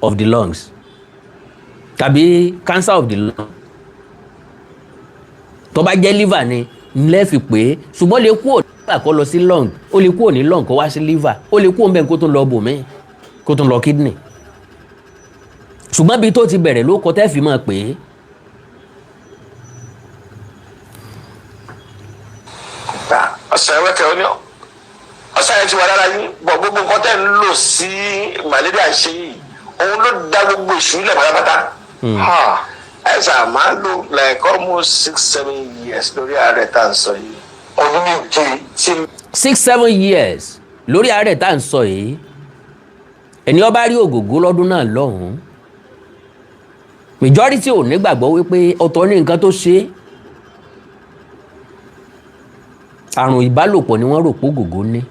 of the lungs tàbí cancer of the lung tó bá jẹ́ liver ni ńlẹ́ fi pè é ṣùgbọ́n lè kúrò nígbà kó lọ sí lung ó lè kúrò ní lung kó wá sí liver ó lè kúrò mbẹ́ kó tún lọ bòmí kó tún lọ kidney ṣùgbọ́n bí tó ti bẹ̀rẹ̀ ló kọ́ tẹ́ fi máa pè é. ọ̀sán ẹ̀wẹ́ kẹ́ ọ ní ọ̀sán yẹn ti wà lára yín bọ̀ gbogbo nǹkan tẹ́ ń lò sí malaria ṣe yìí òun ló dá gbogbo ìṣú ilẹ̀ pátápátá. ẹ ṣáà máa ń lò like almost 6-7 years lórí ààrẹ tá à ń sọ yìí. ọdún méje tí. 6-7 years lórí ààrẹ tá à ń sọ yìí ẹni ó bá rí Ògògó lọ́dún náà lọ́hùn-ún majority ò nígbàgbọ́ wípé ọ̀tọ̀ ní nǹkan tó ṣe é àrùn ìbálòpọ̀ ni wọ́n rò pé Ògògó ní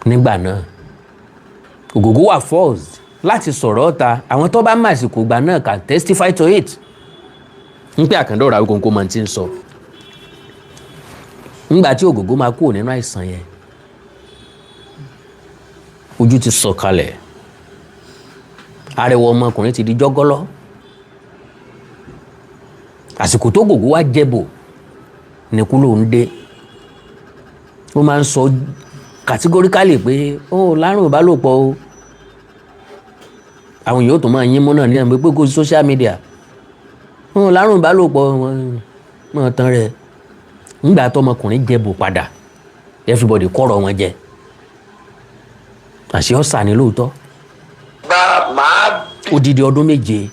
nígbà náà Ògògó wà forced láti sọ̀rọ̀ ọ̀ta àwọn tó bá má àsìkò ìgbà náà can testify to it ń pé Àkàndá Ọ̀rọ̀ Awíkonko máa ti ń sọ nígbà tí Ògògó máa kúrò nínú àìsàn yẹn ojú ti sọ kalẹ̀ arẹwà ọmọkùnrin ti di jọ́gọ́lọ́ àsìkò tó Ògògó wá jẹ́bò nìkú ló ń dé ó máa ń sọ categorically pé ó lárùn ìbálòpọ̀ o àwọn yóò tó máa yín mú náà ní àmì pé kó social media ó lárùn ìbálòpọ̀ wọn tán rẹ̀ ńgbà tó ọmọkùnrin jẹ́bò padà everybody kọ́rọ̀ wọn jẹ àṣé ọ̀sà ni lóòótọ́ bá máa bí odidi ọdún méje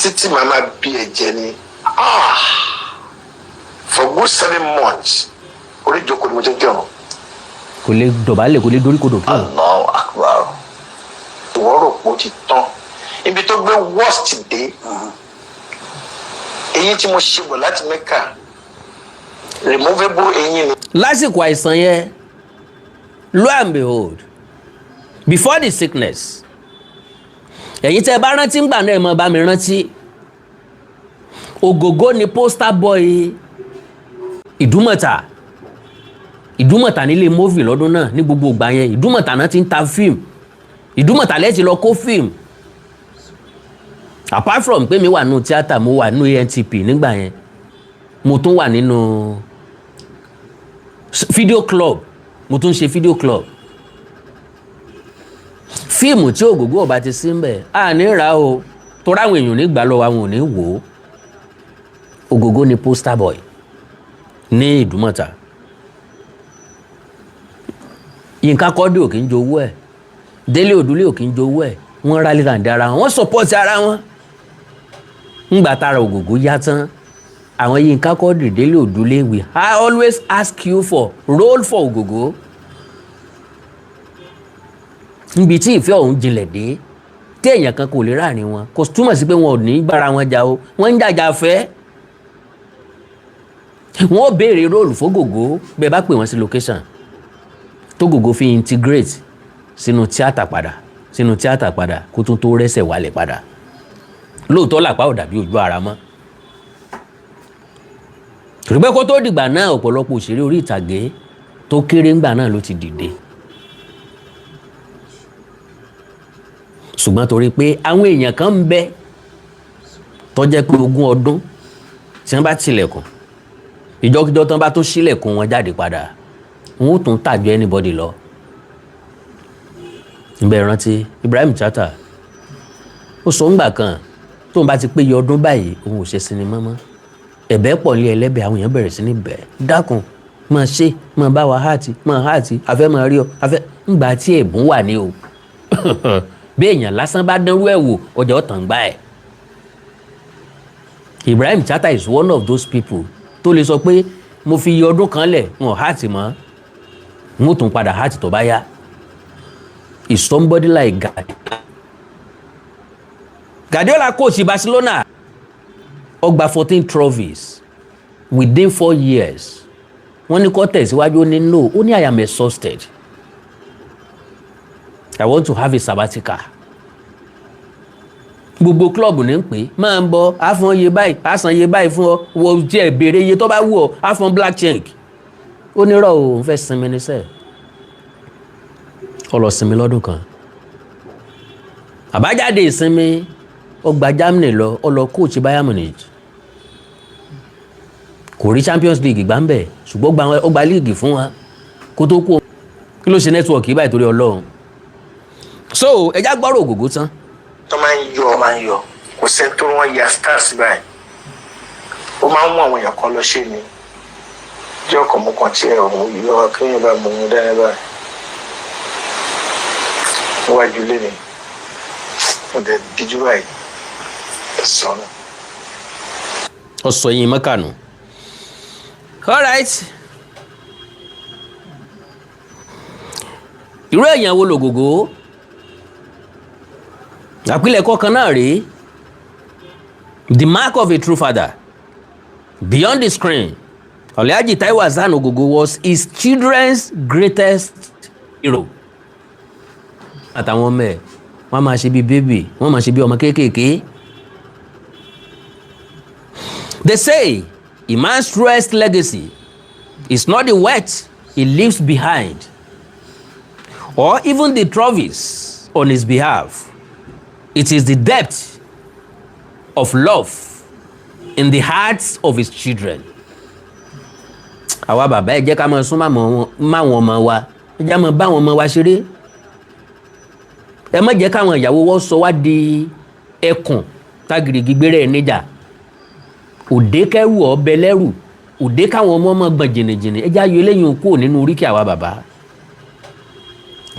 títí màmá bí ẹ̀jẹ̀ ni for good 7 months orí ìjókòó ni mo jẹ́ jẹun. kò lè dọ̀bálẹ̀ kò lè dorí kodò kí. Allahu Akbar ìwọ rò pé ó ti tán ibi tó gbé worst dé eyín tí mo ṣe bọ̀ láti Mẹ́kà removable eyín ni. lásìkò àìsàn yẹn lo and behold before the sickness ẹ̀yin tẹ́ ẹ bá rántí ńgbà náà ẹ mọ̀ bá mi rántí Ògògó ni poster boy ìdúmọ̀tà nílé móvì lọ́dún náà ní gbogbo ìgbà yẹn ìdúmọ̀tà náà ti ń ta fíìmù ìdúmọ̀tà lẹ́ẹ̀tì lọ kó fíìmù apart from pé mi wà nínú tíátà mo wà nínú ANTP nígbà yẹn mo tún wà nínú video club mo tún ṣe video club fíìmù tí Ògògó ọba ti sí ń bẹ̀ à ní ra o tó ráwọn èèyàn nígbà lọ́wọ́ àwọn ò ní wò ó Ògògó ni poster boy ní ìdúmọ̀tà Yínká Quadri ò kì í jowó ẹ̀ Délé Òdúlé ò kì í jowó ẹ̀ wọ́n rálé ràǹdà ara wọn support ara wọn ńgbà tára Ògògó yá tán àwọn Yínká Quadri Délé Òdúlé we always ask you for role for Ògògó níbi tí ìfẹ́ ọ̀hún jinlẹ̀ dé tí èèyàn kan kò lè ráàrin wọn kò túmọ̀ sí pé wọn ò ní bára wọn jà o wọ́n ń jàjà fẹ́ wọ́n ó béèrè róòlù f'Ògògó bẹ́ẹ̀ bá pè wọ́n sí location tó Ògògó fi integrate sínú tíátà padà kó tún tó rẹ́sẹ̀ wálẹ̀ padà lóòótọ́ làpá ò dàbí ojú ara mọ́ torí pé kó tó dìgbà náà ọ̀pọ̀lọpọ̀ òṣèré orí ìtàgé tó kéré ńgbà náà ló ti dìde. ṣùgbọ́n torí pé àwọn èèyàn kan ń bẹ tó jẹ́ pé 20 ọdún tí wọ́n bá tilẹ̀kùn ìjọ́kíjọ́ tán bá tó ṣílẹ̀kùn wọn jáde padà wọn ó tún tàjọ anybody lọ. ìbẹ̀ rántí Ibrahim Chatta ó sọ ńgbà kan tóun bá ti péye ọdún báyìí òun ò ṣe sinimá mọ́. ẹ̀bẹ̀ pọ̀ ní ẹlẹ́bẹ̀ àwọn èèyàn bẹ̀rẹ̀ sí ní bẹ̀ dákun máa ṣe máa bá wa háàtì afẹ́ máa rí ọ afẹ́ ńgbà tí ẹ̀bùn wà ní o bí èèyàn lásán bá dánrú ẹ̀ wò ọjà ọ̀tàn gbá ẹ̀. Ibrahim Chatta is one of those people tó lè sọ pé mo fi iye ọdún kan lẹ̀ wọn háàtì mọ́ n ó tún padà háàtì tó bá yá. Is somebody like Guardiola coach Barcelona ó gba 14 trophies within 4 years. wọ́n ní kó tẹ̀síwájú ó ní no ó ní I am exhausted. I want to have a sabbatical. gbogbo klọ́ọ̀bù ní ń pè máa ń bọ̀ á fún iye báyìí á san iye báyìí fún ọ wọ́n jẹ́ béèrè iye tó bá wù ọ́ á fún black check. ó ní rọ̀ òun fẹ́ sinmi ní sẹ́ẹ̀. ó lọ sinmi lọ́dún kan. àbájáde ìsinmi ó gba Germany lọ ó lọ coach Bayern Munich. kò rí Champions League gbà ń bẹ̀ ṣùgbọ́n ó gba league fún wa kó tó kú. kí ló ṣe network yìí báyìí torí Ọlọ́run. so ẹja gbọ́rọ̀ Ògògó tán. tó máa ń yọ kò sẹ́ni tó wọ́n ya stars báyìí ó máa ń mú àwọn èèyàn kan lọ ṣe ni jẹ́ ọkọ̀ mú kan tí ẹ̀ ọ̀hún yìí lọ́wọ́ kí wọ́n bá mú un dání báyìí níwájú ilé mi mo dẹ̀ díjú báyìí sọ́nà. ọ̀sọ̀ yìí mọ́kànù. all right. irú èèyàn wo lògògó àpilẹ̀kọ kan náà rèé the mark of a true father beyond the screen Alhaji Taiwo Hassan Ogogo was his children's greatest hero. àtàwọn ọmọ ẹ̀ wọ́n máa ṣe bí bébì wọ́n máa ṣe bí ọmọ kéékèèké. They say a man's truest legacy is not the wealth he leaves behind or even the trophies on his behalf. It is the depth of love in the hearts of his children. àwa bàbá ẹ jẹ́ ká máa sún máwọn ọmọ wa ẹ jẹ́ máa bá àwọn ọmọ wa ṣeré. ẹ má jẹ́ káwọn ìyàwó wọ́n sọ wá di ẹkùn tágìrìgì gbére ẹ̀ níjà. òde kẹrù ọbẹ̀ lẹ́rù òde káwọn ọmọ gbọ̀n jìnnìjìnnì ẹ jẹ́ ayọ̀ eléyìí kúrò nínú oríkì àwa bàbá.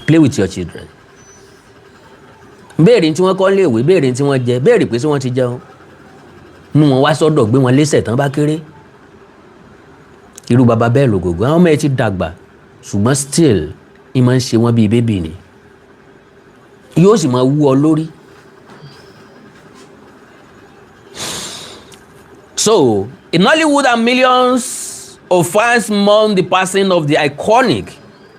Play with your children. béèrè tí wọ́n kọ́ léèwé béèrè tí wọ́n jẹ béèrè pé tí wọ́n ti jẹun mú wọn wá sọ́dọ̀ gbé wọn lẹ́sẹ̀ tán bá kéré. irú bàbá bẹ́ẹ̀ lògògó àwọn ọmọ ẹ ti dàgbà ṣùgbọ́n still ìmọ̀ ń ṣe wọ́n bíi bébì ni yóò sì máa wú ọ lórí. So in Hollywood and millions of fans mourn the passing of the iconic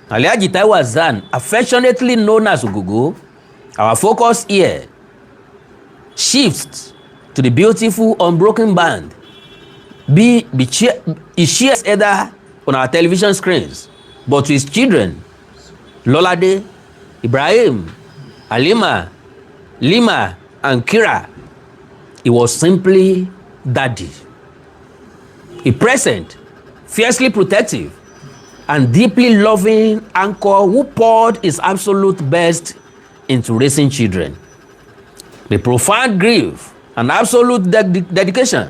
Alhaji Taiwo Hassan, affectionately known as Ogogo. Our focus here shifts to the beautiful unbroken band he shares either on our television screens, but to his children, Lolade, Ibrahim, Halima, Lima, and Kira, he was simply daddy. A present, fiercely protective, and deeply loving anchor who poured his absolute best into raising children. The profound grief and absolute dedication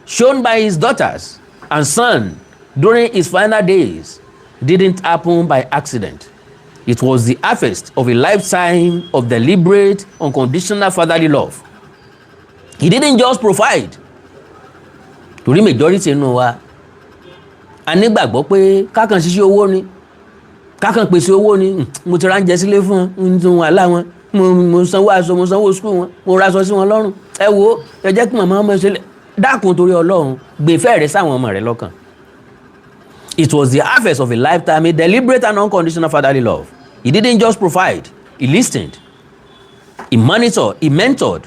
shown by his daughters and son during his final days didn't happen by accident. It was the harvest of a lifetime of deliberate, unconditional fatherly love. He didn't just provide. Torí majority nínú wa a nígbàgbọ́ pé kákan ṣiṣẹ́ owó ni kákan pèsè owó ni mo ti ránjẹ sílé fún un tún wà láwọn mo sanwó aṣọ mo sanwó skul wọn mo raṣọ sí wọn lọ́rùn ẹ wo ẹ jẹ́ kí màmá ọmọ ṣe dákun torí Ọlọ́run gbèfẹ́ rẹ sáwọn ọmọ rẹ lọ́kàn. It was the harvest of a lifetime, a deliberate and unconditional fatherly love. He didn't just provide, he listened, he monitored, he mentored,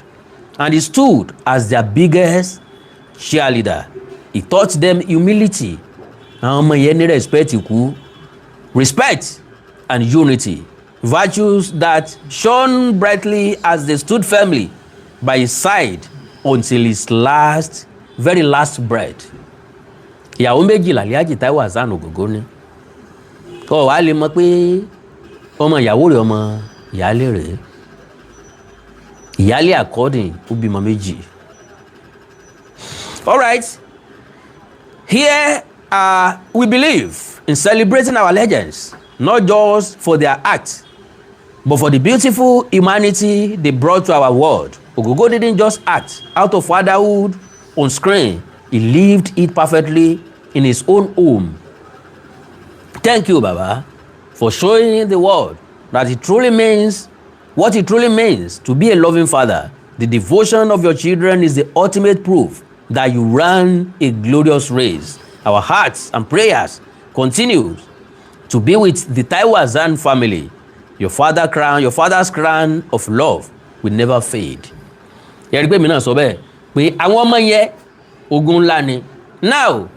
and he stood as their biggest cheerleader. He taught them humility. Àwọn ọmọ yẹn ní respect ikú, respect and unity, virtues that shone brightly as they stood firmly by his side until his very last breath. Ìyàwó méjìlá Alhaji Taiwo Hassan Ogogo ní. Kọ́ wa lè mọ̀ pé ọmọ ìyàwó rẹ̀ ọmọ ìyálé rẹ̀. Ìyálé according ó bímọ méjì. All right. Here we believe in celebrating our legends, not just for their acts, but for the beautiful humanity they brought to our world. Ogogo didn't just act out of fatherhood on screen. He lived it perfectly in his own home. Thank you, Baba, for showing the world that it truly means what it truly means to be a loving father. The devotion of your children is the ultimate proof that you ran a glorious race. Our hearts and prayers continue to be with the Taiwo Hassan family. Your father's crown of love will never fade. Yẹ́rì pé mi náà sọ bẹ́ẹ̀ pé àwọn ọmọ yẹn ogun ńlá ni. Now,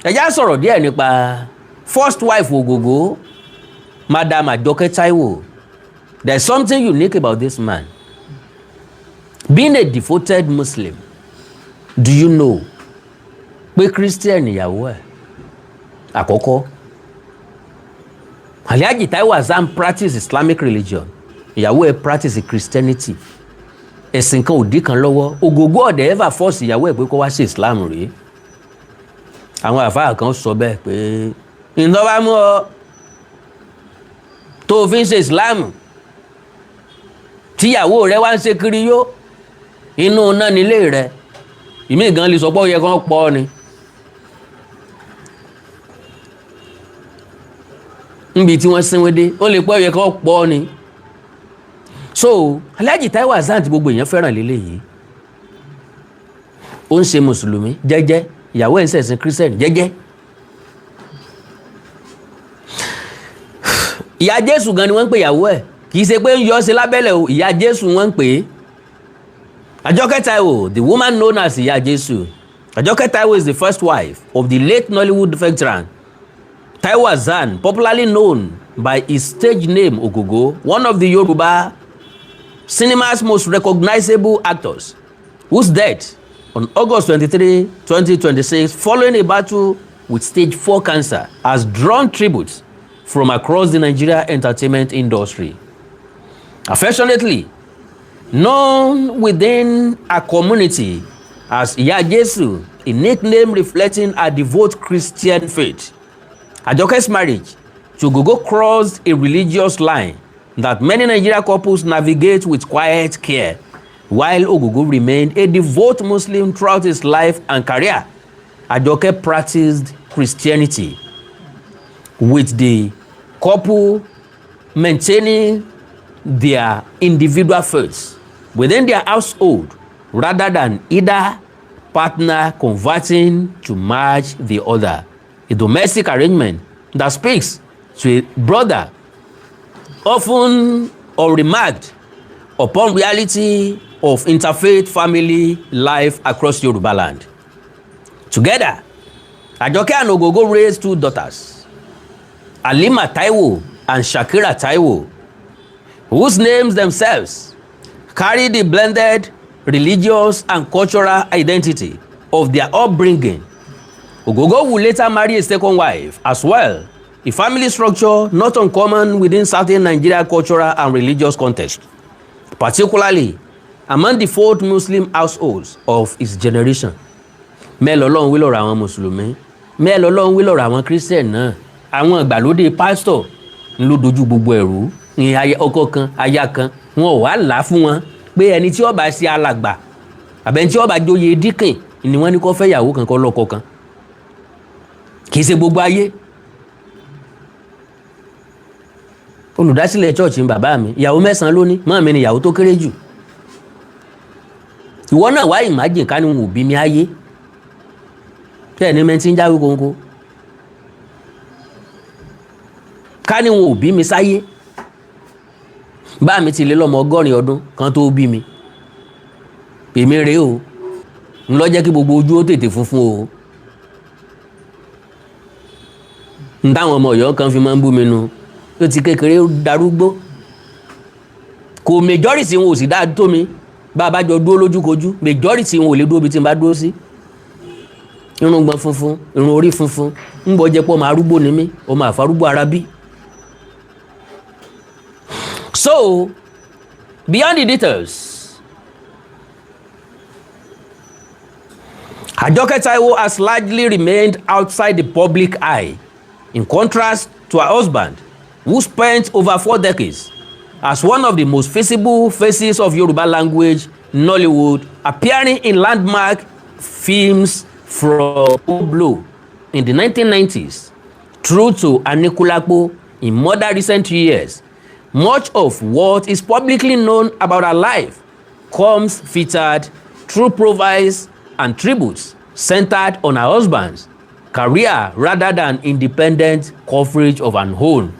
ẹ̀já sọ̀rọ̀ díẹ̀ nípa first wife Ogogo, Madam Ajoke Taiwo. There's something unique about this man. Being a devoted Muslim, do you know pé Christian ìyàwó ẹ̀ àkọ́kọ́? Alhaji Taiwo Hassan practice Islamic religion, ìyàwó ẹ̀ practice Christianity. Ẹ̀sìn kan òdì kan lọ́wọ́. Ogogo ọ̀dẹ̀ ever force ìyàwó ẹ̀ pé kó wá sí Islam rèé. Àwọn àfáà kan sọ bẹ́ẹ̀ pé ìdánwà mú ọ tó fi ń ṣe Islam tíyàwó rẹ̀ wá ń ṣe kiri yó inú náà nílé rẹ̀. Ìmí gan lè sọ pé ó yẹ kán pọ̀ ni. Níbi tí wọ́n sínwé dé ó lè pẹ́ ó yẹ kán pọ̀ ni. So Alhaji Taiwo Hassan tí gbogbo èèyàn fẹ́ràn lélẹ̀ yìí, ó ń ṣe mùsùlùmí jẹ́jẹ́, ìyàwó ẹ̀ ń ṣẹ̀sìn kírísítẹ̀nì jẹ́jẹ́. Ìyá Jésù gan ni wọ́n ń pè ìyàwó ẹ̀, kì í ṣe pé ń yọ ọ́ sí lábẹ́lẹ̀ o, ìyá Jésù wọ́n ń pè é. Ajoke Taiwo, the woman known as Ìyá Jésù. Ajoke Taiwo is the first wife of the late Nollywood veteran Taiwo Hassan, popularly known by his stage name Ogogo, one of the Yoruba cinema's most recognizable actors, whose death on August 23, 2026, following a battle with stage 4 cancer, has drawn tributes from across the Nigeria entertainment industry. Affectionately known within a community as Ìyá Jésù, a nickname reflecting her devout Christian faith, Ajoke's marriage to Ogogo crossed a religious line that many Nigerian couples navigate with quiet care, while Ogogo remained a devout Muslim throughout his life and career. Ajoke practiced Christianity, with the couple maintaining their individual faiths within their household rather than either partner converting to match the other. A domestic arrangement that speaks to a brother often unremarked upon reality of interfaith family life across Yoruba land. Together, Ajoke and Ogogo raised 2 daughters, Halima Taiwo and Shakira Taiwo, whose names themselves carry the blended religious and cultural identity of their upbringing. Ogogo would later marry a second wife as well, a family structure not uncommon within certain Nigerian cultural and religious contexts, particularly among the 4 Muslim households of his generation. Mẹ́lọ̀ Ọlọ́run wí lọ́rọ̀ àwọn Mùsùlùmí, mẹ́lọ̀ Ọlọ́run wí lọ́rọ̀ àwọn Christian náà. Àwọn ìgbàlódé pásítọ̀ ń ló dojú gbogbo ẹ̀rú ní ọkọ kan aya kan, wọn ò wá là fún wọn pé ẹni tí ó bá ṣe alàgbà àbẹ̀ni tí ó bá joyè díkìn ni wọ́n ní kó fẹ́ ìyàwó kan kó lọ́kọ kan. Kì í ṣe gbogbo ayé. Olùdásílẹ̀ church ń bàbá mi, ìyàwó 9 ló ní, mọ́ mi ni ìyàwó tó kéré jù. Ìwọ náà wá imagine ká ní wọn ò bí mi ayé. Tẹ́ẹ̀ ní mẹ́tí ń jáwé kóńkó. Ká ní wọn ò bí mi sáyé. Bá mi ti lé lọ́mọ 100 ọdún kan tó bí mi. Èmi rèé o. Ń lọ jẹ́ kí gbogbo ojú ó tètè funfun o. n táwọn ọmọ Ọ̀yọ́ kan fi máa ń bú mi nu tó ti kékeré darúgbó kò majority wọn ò sì dáa tó mi bá a bá jọ dúró lójúkojú majority wọn ò lè dúró bí tí n bá dúró sí irun gbọ̀n funfun irun orí funfun ń bọ̀ jẹ́ pé ọmọ arúgbó ni mí ọmọ àfarúgbó ara bí. So beyond the details, Ajoke Taiwo has largely remained outside the public eye, in contrast to her husband, who spent over 4 decades as one of the most visible faces of Yoruba language Nollywood, appearing in landmark films from Oblo in the 1990s through to Anikulapo in more recent years. Much of what is publicly known about her life comes featured through profiles and tributes centered on her husband's career rather than independent coverage of her own.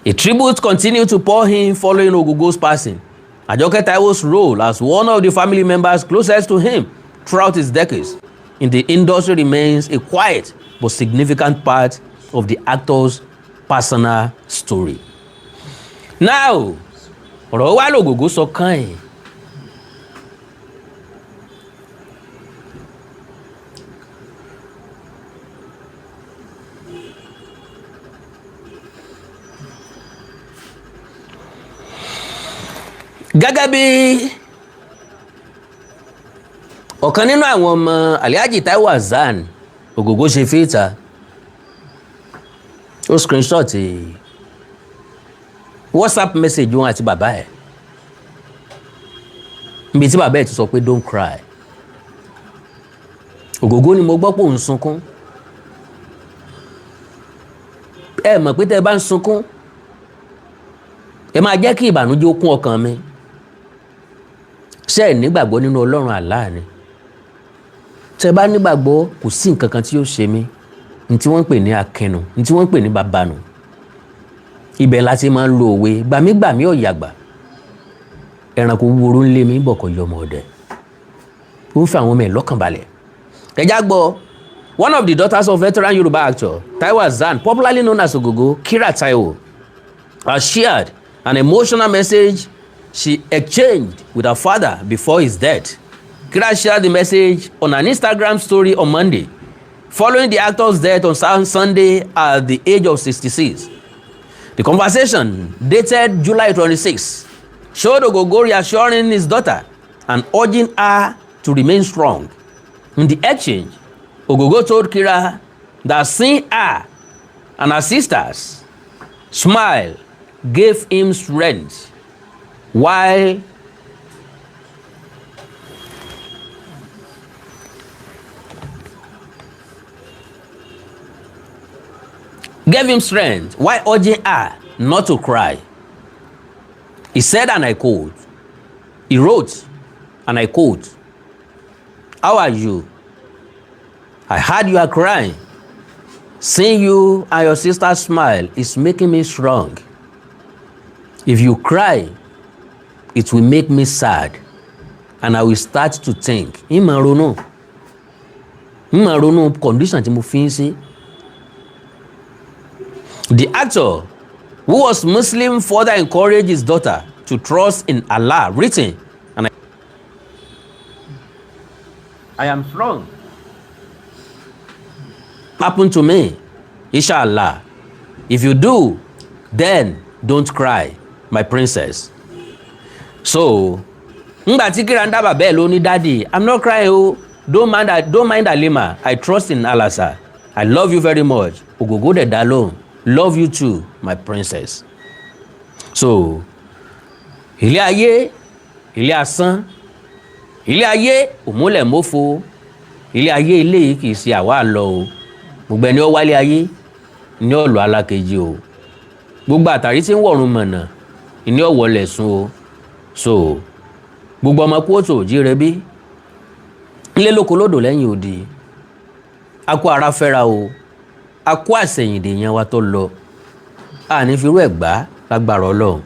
A tribute continued to pour in following Ogogo's passing. Ajoke Taiwo's role as one of the family members closest to him throughout his decades in the industry remains a quiet but significant part of the actor's personal story. Now, ọ̀rọ̀ wa l'Ogogo sọ kàn ẹ̀. Gẹ́gẹ́ bí ọ̀kan nínú àwọn ọmọ Alhaji Taiwo Hassan Ogogo ṣe fi ìta, ó screenshot WhatsApp message wọn àti bàbá ẹ̀ níbi tí bàbá ẹ̀ ti sọ pé don't cry. Ogogo ni mo gbọ́ pé òun sunkún. Ẹ mọ̀ pé tẹ́ ẹ bá ń sunkún ẹ máa jẹ́ kí ìbànújẹ́ ó kún ọkàn mi. Ṣé ẹ nígbàgbọ́ nínú Ọlọ́run Allah ni? Tẹ́ bá nígbàgbọ́ kò sí nǹkan kan tí yóò ṣe mí. Ní tí wọ́n ń pè ní akẹnu, ní tí wọ́n ń pè ní babanu. Ibẹ̀ la ti máa ń lo òwe gbàmígbàmí ọ̀yàgbà. Ẹranko wúro ń lé mi bọ̀ kò yọ ọmọ ọdẹ. Ó ń fi àwọn ọmọ ẹ̀ lọ́kàn balẹ̀. Ẹja gbọ́, one of the daughters of veteran Yoruba actor Taiwo Hassan, popularly known as Ogogo, Kira Taiwo, has shared an emotional message she exchanged with her father before his death. Kira shared the message on an Instagram story on Monday, following the actor's death on Sunday at the age of 66. The conversation, dated July 26, showed Ogogo reassuring his daughter and urging her to remain strong. In the exchange, Ogogo told Kira that seeing her and her sisters smile gave him strength, while urging her not to cry. He said, and I quote, he wrote, and I quote, "How are you? I heard you are crying. Seeing you and your sister smile is making me strong. If you cry, it will make me sad, and I will start to think." Ìmọ̀ ronú condition tí mo fi ń sí. The actor, who was Muslim, further encouraged his daughter to trust in Allah, written, and I am strong. Happen to me, inshallah. If you do, then don't cry, my princess. So, ngbà tí Kira ń dábàá bẹ́ẹ̀ ló ní daddy, I'm not crying o. Don't mind Halima. I trust in Allah, sir. I love you very much. Ogogo dẹ̀ dá lóhùn. Love you too, my princess. So, ilé ayé, ilé asán, ilé ayé òmúlẹ̀ mófo, ilé ayé ilé yìí kìí ṣe àwa lọ o. Gbogbo ẹni ó wálé ayé ní ọ̀lọ́ alákejì o. Gbogbo àtàrí tí ń wọ̀run mọ̀nà ní ọ̀wọ́lẹ̀ sùn o. So, gbogbo ọmọ kóòtù jíire bí ilé lóko lódò lẹ́yìn odi. A kó ara fẹ́ra o. A kó àsẹ̀yìndè yẹn wa tó lọ. A ní firú ẹ̀ gbá lágbára Ọlọ́run.